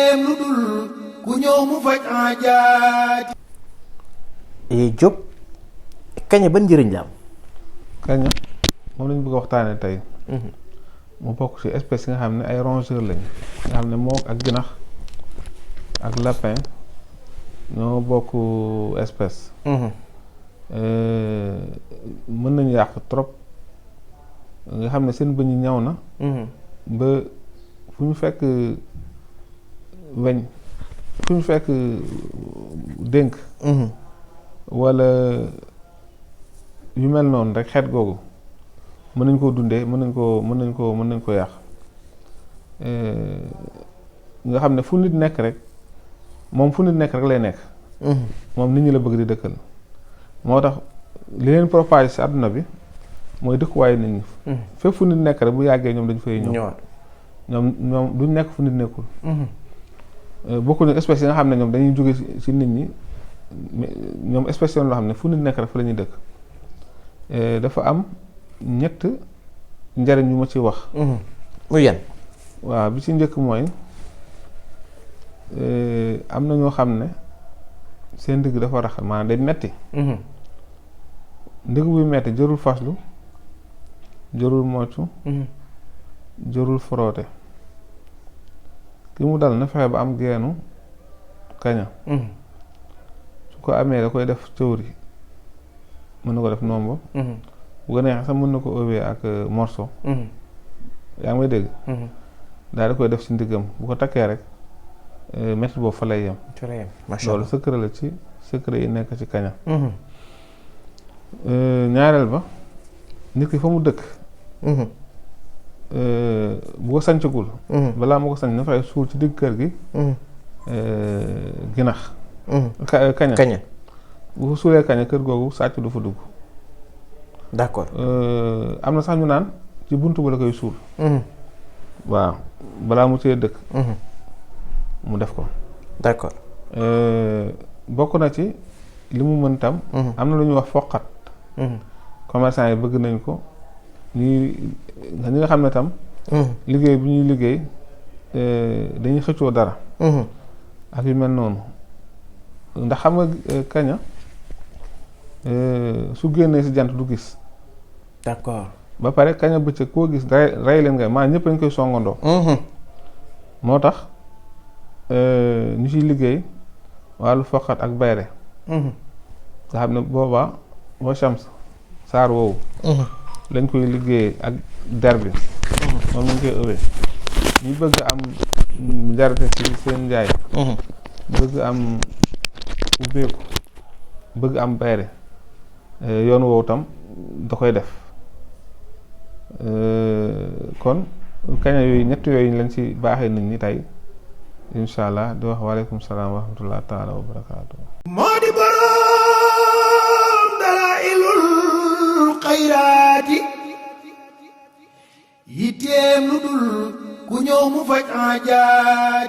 yitteem lu dul ku ñëw mu faj aajaati. Diop kaña ban njëriñ la am. kaña moom lañu bëgg a waxtaanee tey. mu bokk ci espèce yi nga xam ne ay rongeurs lañ nga xam ne mook ak jinax ak lapin ñoo bokk espèce. mën nañu yàq trop nga xam ne seen bëñ yi ñaw na. ba fu ñu fekk weñ fu ñu fekk dénk. wala yu mel noonu rek xeet googu mën nañ koo dundee mën nañ ko yàq nga xam ne fu nit nekk rek moom fu nit nekk rek lay nekk. moom nit ñi la bëgg di dëkkal. moo tax li leen propage ci àdduna bi mooy dëkkuwaayu nit ñi. fépp fu nit nekk rek bu yàggee ñoom dañu fay ñëw. ñoom duñ nekk fu nit nekkul. bokkuñu espèces yi nga xam ne ñoom dañuy jóge ci nit ñi ñoom espèces yoon loo xam ne fu nit nekk rek fa la ñuy dëkk. dafa am ñett njariñ yu ma ci wax. muy yan. waaw bi ci njëkk mooy am na ñoo xam ne seen ndigg dafa rax maanaam day metti. ndigg buy metti jërul faslu jërul moccu jërul frotté ki mu dal na fexe ba am geenu kaña. su ko amee da koy def cëwri mën na ko def nombo. bu ko neexee sax mën na ko ëwee ak morceau. yaa ngi may dégg. daal di koy def ci ndiggam bu ko takkee rek métti boobu fa lay yem. loolu secret la ci secret yi nekk ci kaña. ñaareel ba nit ki fa mu dëkk. bu ko sancagul. balaa ma ko sanc na fay suul ci digg kër gi. ginax. kaña. bu ko suulee kaña kër googu sàcc du fa dugg. d'accord. am na sax ñu naan ci buntu ba la koy suul. waaw balaa mu cee dëkk. mu def ko. d'accord. bokk na ci li mu mën tam. am na lu ñuy wax foqat. commerçant yi bëgg nañ ko ñi nga xam ne tam. liggéey bu ñuy liggéey dañuy xëccoo dara. ak yu mel noonu ndax xam nga kaña su génnee ci jant du gis. d'accord. ba pare kaña bëccëg koo gis rey leen nga maa ñëpp dañ koy songandoo. moo tax ñu ciy liggéey wàllu foqat ak bayre. nga xam ne boobaa boo Shams saar woowu. lañ koy liggéey ak der bi. moom lañ koy ëwee. ñu bëgg am njarte ci seen njaay. bëgg am ubbeeku bëgg am bayre yoon woowu tam da koy def kon kaña yooyu ñett yooyu lañ ci baaxee nit ñi tey incha allah di wax waaleykum salaam wa rahmatullah taala wa barakaatu. moo di boroom dalaa'ilul xayraati yitteem lu dul ku ñëw mu faj aajaati.